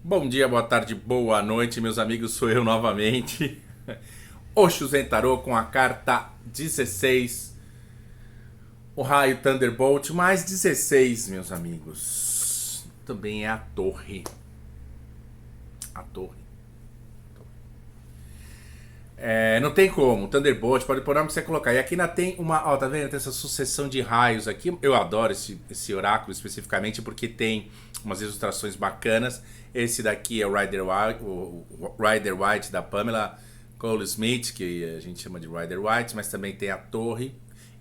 Bom dia, boa tarde, boa noite, meus amigos, sou eu novamente. Osho Zen Tarô com a carta 16, o raio Thunderbolt, mais 16, meus amigos. Também é a torre. A torre. Não tem como, Thunderbolt, pode pôr o nome que você colocar. E aqui ainda tem uma, ó, tá vendo? Tem essa sucessão de raios aqui. Eu adoro esse oráculo especificamente porque tem umas ilustrações bacanas. Esse daqui é o Rider White da Pamela Cole Smith, que a gente chama de Rider White, mas também tem a torre.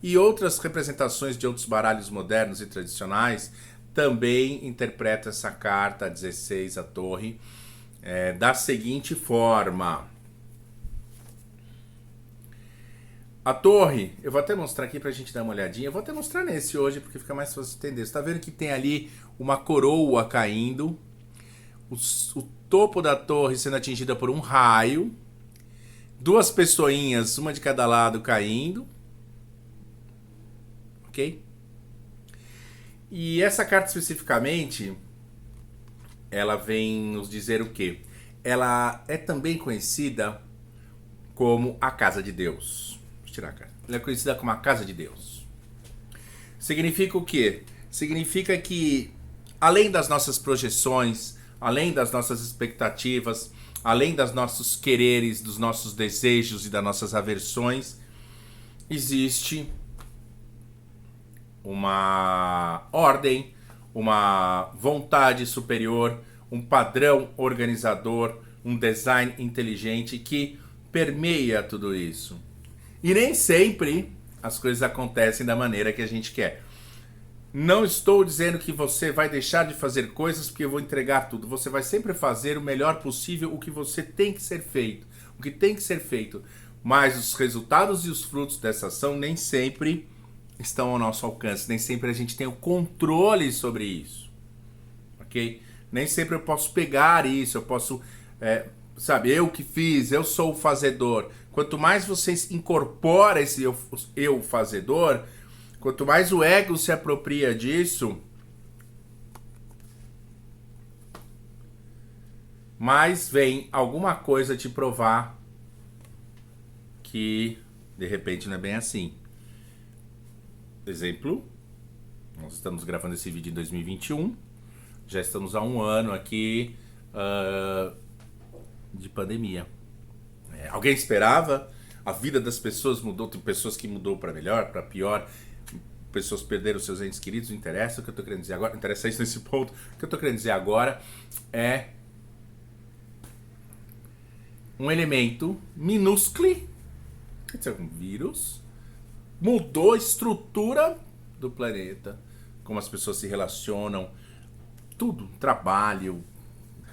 E outras representações de outros baralhos modernos e tradicionais também interpretam essa carta 16, a torre, da seguinte forma. A torre, eu vou até mostrar aqui pra gente dar uma olhadinha. Eu vou até mostrar nesse hoje, porque fica mais fácil de entender. Você tá vendo que tem ali uma coroa caindo. O topo da torre sendo atingida por um raio. Duas pessoinhas, uma de cada lado, caindo. Ok? E essa carta especificamente, ela vem nos dizer o quê? Ela é também conhecida como a Casa de Deus. Tirar a carta. Ela é conhecida como a Casa de Deus. Significa o quê? Significa que, além das nossas projeções, além das nossas expectativas, além dos nossos quereres, dos nossos desejos e das nossas aversões, existe uma ordem, uma vontade superior, um padrão organizador, um design inteligente que permeia tudo isso. E nem sempre as coisas acontecem da maneira que a gente quer. Não estou dizendo que você vai deixar de fazer coisas porque eu vou entregar tudo. Você vai sempre fazer o melhor possível, o que você tem que ser feito. O que tem que ser feito. Mas os resultados e os frutos dessa ação nem sempre estão ao nosso alcance. Nem sempre a gente tem o controle sobre isso. Ok? Nem sempre eu posso pegar isso, eu posso... sabe, eu que fiz, eu sou o fazedor. Quanto mais vocês incorporam esse eu fazedor, quanto mais o ego se apropria disso, mais vem alguma coisa te provar que de repente não é bem assim. Exemplo, nós estamos gravando esse vídeo em 2021, já estamos há um ano aqui de pandemia. Alguém esperava? A vida das pessoas mudou, tem pessoas que mudou para melhor, para pior, pessoas perderam seus entes queridos, não interessa. O que eu tô querendo dizer agora, não interessa isso nesse ponto. O que eu tô querendo dizer agora é um elemento minúsculo, quer dizer, um vírus, mudou a estrutura do planeta, como as pessoas se relacionam, tudo, trabalho,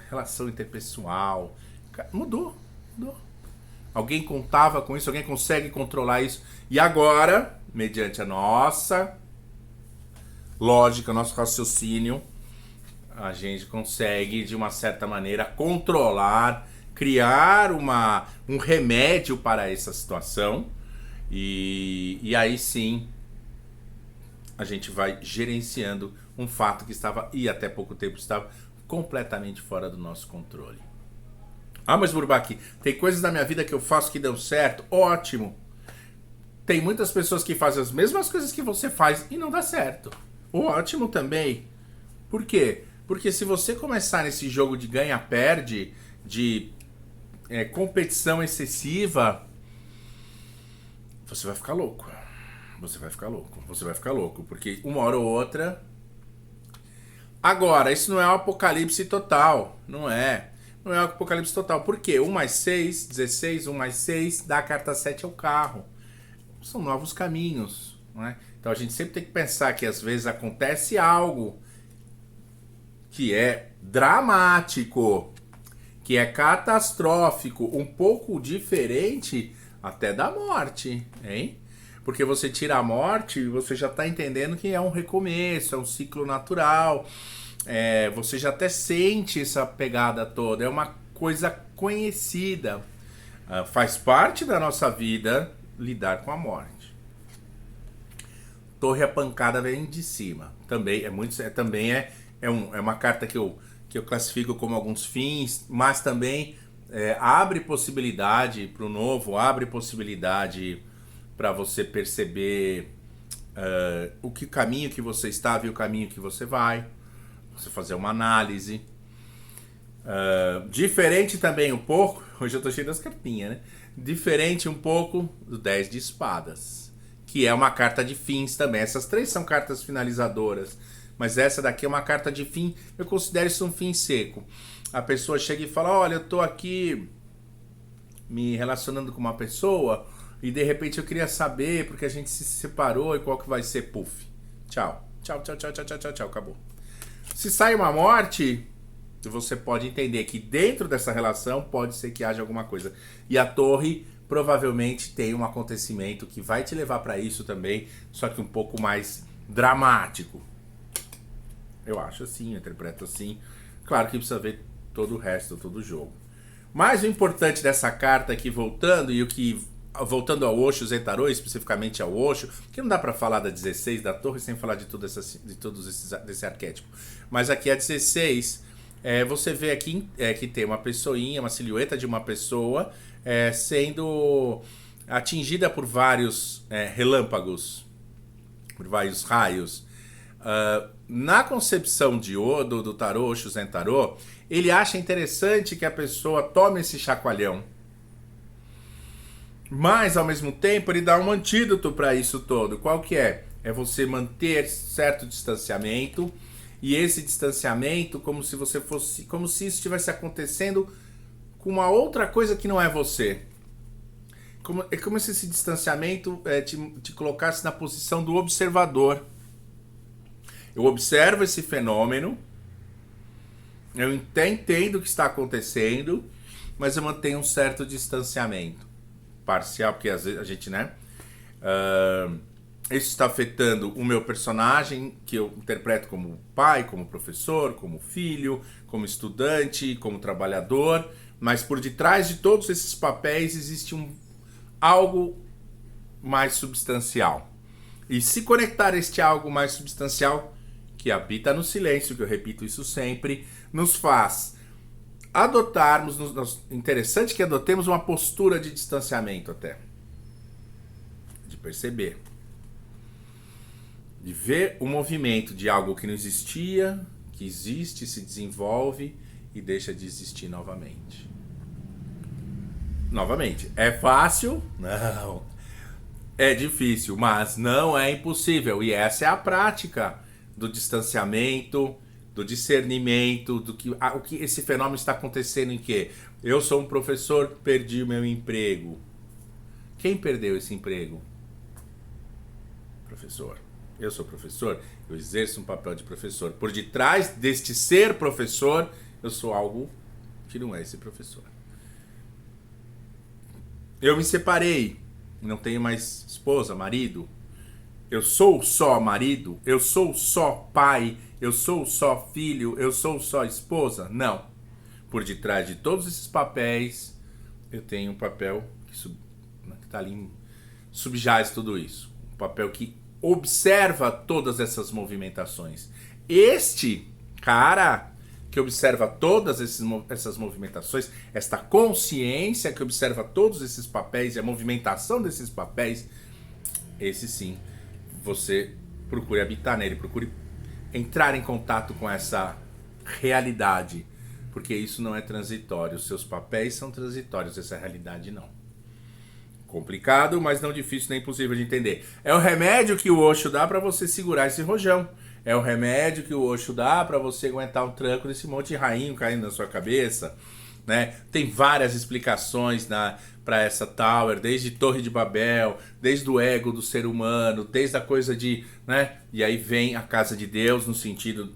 relação interpessoal, mudou. Alguém contava com isso, alguém consegue controlar isso. E agora, mediante a nossa lógica, nosso raciocínio, a gente consegue, de uma certa maneira, controlar, criar um remédio para essa situação. E aí sim, a gente vai gerenciando um fato que estava, e até pouco tempo estava, completamente fora do nosso controle. Ah, mas Burbaki, tem coisas na minha vida que eu faço que dão certo? Ótimo. Tem muitas pessoas que fazem as mesmas coisas que você faz e não dá certo. Ótimo também. Por quê? Porque se você começar nesse jogo de ganha-perde, de competição excessiva, você vai ficar louco. Você vai ficar louco. Porque uma hora ou outra... Agora, isso não é um apocalipse total. Não é um apocalipse total. Por quê? 1 mais 6, 16, 1 mais 6, dá a carta 7 ao carro. São novos caminhos. Não é? Então a gente sempre tem que pensar que às vezes acontece algo que é dramático, que é catastrófico, um pouco diferente até da morte, hein? Porque você tira a morte, você já está entendendo que é um recomeço, é um ciclo natural. Você já até sente essa pegada toda, é uma coisa conhecida. Faz parte da nossa vida lidar com a morte. Torre a pancada vem de cima. Também é uma carta que que eu classifico como alguns fins, mas também abre possibilidade para o novo, abre possibilidade para você perceber o caminho que você está e o caminho que você vai, você fazer uma análise. Diferente também um pouco, hoje eu tô cheio das cartinhas, né? Diferente um pouco do 10 de espadas, que é uma carta de fins também. Essas 3 são cartas finalizadoras, mas essa daqui é uma carta de fim, eu considero isso um fim seco. A pessoa chega e fala, olha, eu tô aqui me relacionando com uma pessoa e de repente eu queria saber porque a gente se separou e qual que vai ser, puff. Tchau. Tchau, tchau, tchau, tchau, tchau, tchau, tchau, acabou. Se sai uma morte, você pode entender que dentro dessa relação pode ser que haja alguma coisa. E a torre provavelmente tem um acontecimento que vai te levar para isso também, só que um pouco mais dramático. Eu acho assim, eu interpreto assim. Claro que precisa ver todo o resto, todo o jogo. Mas o importante dessa carta aqui, voltando ao Osho Zentarô, especificamente ao Osho, que não dá para falar da 16 da torre sem falar de todos desse arquétipo. Mas aqui a 16, você vê aqui que tem uma pessoinha, uma silhueta de uma pessoa sendo atingida por vários relâmpagos, por vários raios. Na concepção do tarô, Osho Zentarô, ele acha interessante que a pessoa tome esse chacoalhão. Mas, ao mesmo tempo, ele dá um antídoto para isso todo. Qual que é? É você manter certo distanciamento. E esse distanciamento como se isso estivesse acontecendo com uma outra coisa que não é você. É como se esse distanciamento te colocasse na posição do observador. Eu observo esse fenômeno, eu entendo o que está acontecendo, mas eu mantenho um certo distanciamento parcial, porque às vezes a gente, né? Isso está afetando o meu personagem, que eu interpreto como pai, como professor, como filho, como estudante, como trabalhador, mas por detrás de todos esses papéis existe algo mais substancial. E se conectar a este algo mais substancial, que habita no silêncio, que eu repito isso sempre, nos faz adotarmos, interessante que adotemos uma postura de distanciamento até, de perceber, de ver o movimento de algo que não existia, que existe, se desenvolve e deixa de existir novamente. Novamente, é fácil? Não. É difícil, mas não é impossível. E essa é a prática do distanciamento, do discernimento, o que esse fenômeno está acontecendo em quê? Eu sou um professor, perdi o meu emprego. Quem perdeu esse emprego? Professor. Eu sou professor, eu exerço um papel de professor. Por detrás deste ser professor, eu sou algo que não é esse professor. Eu me separei, não tenho mais esposa, marido. Eu sou só marido? Eu sou só pai? Eu sou só filho? Eu sou só esposa? Não. Por detrás de todos esses papéis, eu tenho um papel que está ali, subjaz tudo isso. Um papel que observa todas essas movimentações. Este cara que observa todas essas movimentações, esta consciência que observa todos esses papéis e a movimentação desses papéis, esse sim, você procure habitar nele, procure entrar em contato com essa realidade, porque isso não é transitório, os seus papéis são transitórios, essa realidade não. Complicado, mas não difícil nem impossível de entender. É o remédio que o Osho dá para você segurar esse rojão. É o remédio que o Osho dá para você aguentar o tranco desse monte de rainho caindo na sua cabeça, né? Tem várias explicações para essa Tower, desde Torre de Babel, desde o ego do ser humano, desde a coisa de, né? E aí vem a casa de Deus no sentido...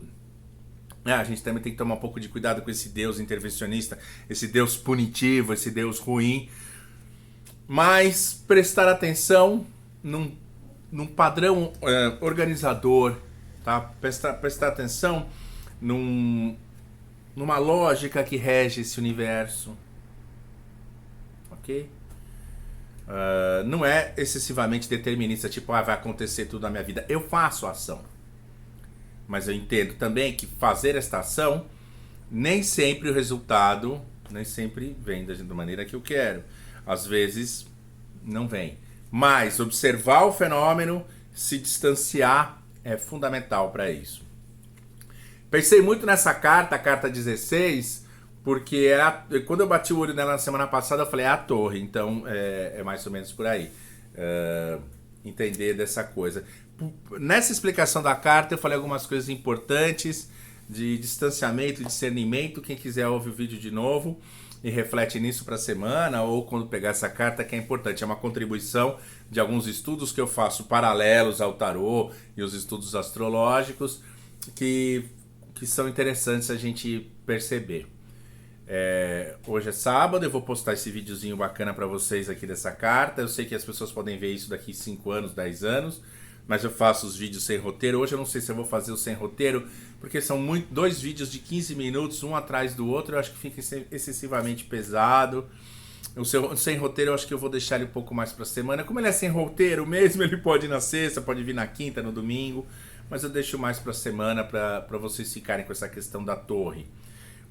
A gente também tem que tomar um pouco de cuidado com esse Deus intervencionista, esse Deus punitivo, esse Deus ruim. Mas prestar atenção num padrão organizador, tá? Prestar atenção numa lógica que rege esse universo, ok? Não é excessivamente determinista, tipo, vai acontecer tudo na minha vida. Eu faço a ação, mas eu entendo também que fazer esta ação nem sempre o resultado, nem sempre vem da maneira que eu quero. Às vezes não vem. Mas observar o fenômeno, se distanciar é fundamental para isso. Pensei muito nessa carta, a carta 16, porque quando eu bati o olho nela na semana passada, eu falei, é a torre, então é mais ou menos por aí. Entender dessa coisa. Nessa explicação da carta, eu falei algumas coisas importantes de distanciamento e discernimento. Quem quiser ouvir o vídeo de novo e reflete nisso para a semana, ou quando pegar essa carta, que é importante. É uma contribuição de alguns estudos que eu faço paralelos ao tarô e os estudos astrológicos, que são interessantes a gente perceber. Hoje é sábado, eu vou postar esse videozinho bacana para vocês aqui dessa carta. Eu sei que as pessoas podem ver isso daqui 5 anos, 10 anos, mas eu faço os vídeos sem roteiro. Hoje eu não sei se eu vou fazer o sem roteiro, porque são dois vídeos de 15 minutos, um atrás do outro. Eu acho que fica excessivamente pesado. O sem roteiro eu acho que eu vou deixar ele um pouco mais para semana. Como ele é sem roteiro mesmo, ele pode ir na sexta, pode vir na quinta, no domingo, mas eu deixo mais para semana para vocês ficarem com essa questão da torre.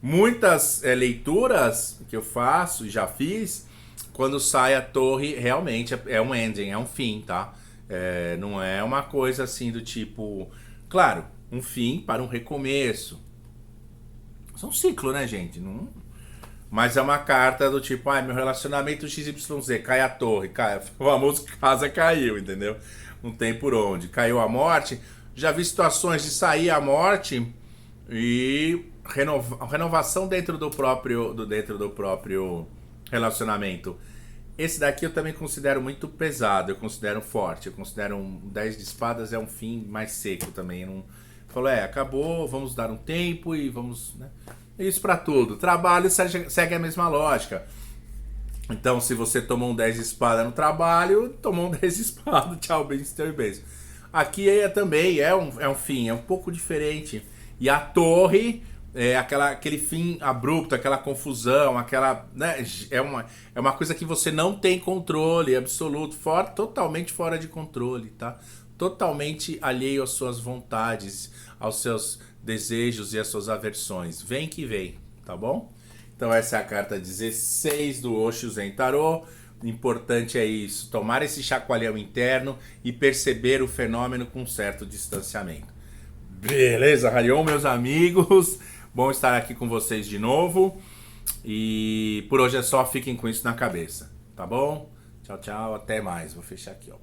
Muitas leituras que eu faço e já fiz, quando sai a torre, realmente é um ending, é um fim, tá? Não é uma coisa assim do tipo... Claro, um fim para um recomeço. Isso é um ciclo, né, gente? Não... Mas é uma carta do tipo, meu relacionamento XYZ, cai a torre, cai, o famoso casa caiu, entendeu? Não tem por onde. Caiu a morte. Já vi situações de sair a morte e renovação dentro do próprio relacionamento. Esse daqui eu também considero muito pesado, eu considero forte, eu considero 10 de espadas é um fim mais seco também. Eu não... Falou, acabou, vamos dar um tempo e vamos... Né? Isso para tudo. Trabalho segue a mesma lógica. Então, se você tomou um 10 de espada no trabalho, tomou um 10 de espada, tchau, beijo, e beijo. Aqui também é um fim, é um pouco diferente. E a torre é aquele fim abrupto, aquela confusão, aquela... Né, é uma coisa que você não tem controle absoluto, totalmente fora de controle, tá? Totalmente alheio às suas vontades, aos seus desejos e às suas aversões. Vem que vem, tá bom? Então essa é a carta 16 do Osho Zen Tarô. O importante é isso, tomar esse chacoalhão interno e perceber o fenômeno com certo distanciamento. Beleza, Harion, meus amigos? Bom estar aqui com vocês de novo. E por hoje é só, fiquem com isso na cabeça, tá bom? Tchau, tchau, até mais. Vou fechar aqui, ó.